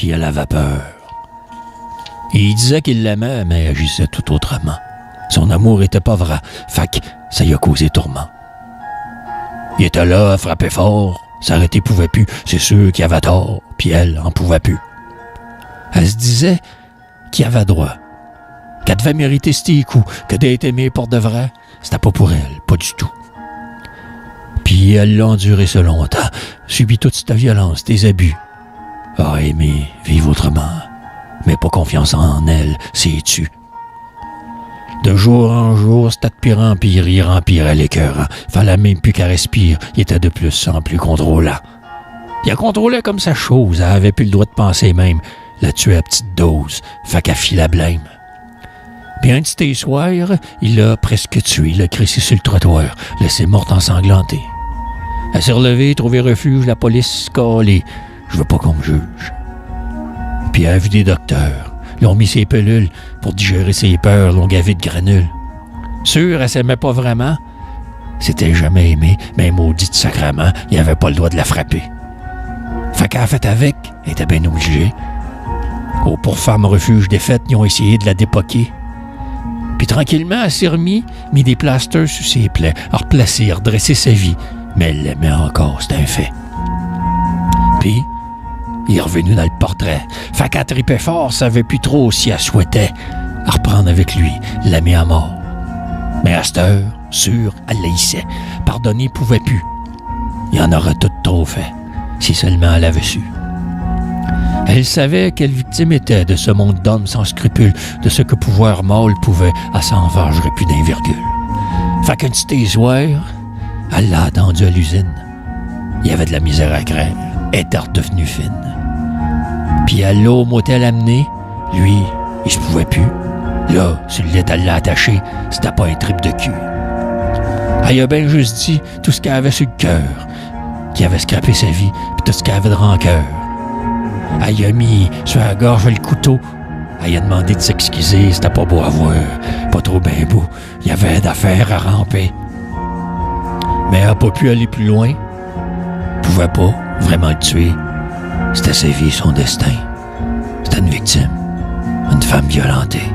puis elle avait peur. Il disait qu'il l'aimait, mais agissait tout autrement. Son amour était pas vrai, fait que ça lui a causé tourment. Il était là, frappait fort, s'arrêter pouvait plus, c'est sûr qu'il avait tort, puis elle en pouvait plus. Elle se disait qu'il avait droit, qu'elle devait mériter ces coups, que d'être aimée pour de vrai, c'était pas pour elle, pas du tout. Puis elle l'a enduré ce longtemps, subi toute cette violence, des abus. A aimé vivre autrement, mais pas confiance en elle, sais-tu. De jour en jour, c'était de pire en pire, il rempirait les cœurs. Fallait même plus qu'elle respire, il était de plus en plus contrôlant. Il la contrôlait comme sa chose, elle avait plus le droit de penser même, la tuait à petite dose, fait qu'elle fit la blême. Puis un de ces soirs, il l'a presque tué, il l'a crissé sur le trottoir, laissé morte ensanglantée. Elle s'est relevée, trouvé refuge, la police calée. Je veux pas qu'on me juge. Puis elle a vu des docteurs. Ils ont mis ses pilules pour digérer ses peurs, l'ont gavé de granules. Sûr, elle s'aimait pas vraiment. S'était jamais aimée, mais maudite sacrement, il avait pas le droit de la frapper. Fait qu'elle a fait avec, elle était bien obligée. Au pour femme refuge des fêtes, ils ont essayé de la dépoquer. Puis tranquillement, elle s'est mis des plasters sur ses plaies, a replacé, a redressé sa vie. Mais elle l'aimait encore, c'est un fait. Puis, il est revenu dans le portrait. Fait qu'elle tripait fort, savait plus trop si elle souhaitait à reprendre avec lui, l'aimer à mort. Mais à cette heure, sûre, elle l'haïssait. Pardonner pouvait plus. Il en aurait tout trop fait, si seulement elle avait su. Elle savait quelle victime était de ce monde d'hommes sans scrupules, de ce que pouvoir mâle pouvait, elle s'en vengerait plus d'un virgule. Fait qu'un petit soir, elle l'a attendu à l'usine. Il y avait de la misère à craindre, elle était redevenue fine. Puis elle l'a au motel amené, lui, il se pouvait plus. Là, sur le lit, elle l'a attaché, c'était pas un trip de cul. Elle a bien juste dit tout ce qu'elle avait sur le cœur, qu'il avait scrappé sa vie, puis tout ce qu'elle avait de rancœur. Elle a mis sur la gorge le couteau. Elle a demandé de s'excuser, c'était pas beau à voir, pas trop bien beau. Il y avait d'affaires à ramper. Mais elle n'a pas pu aller plus loin. Pouvait pas vraiment le tuer. C'était sa vie, son destin. C'était une victime, une femme violentée.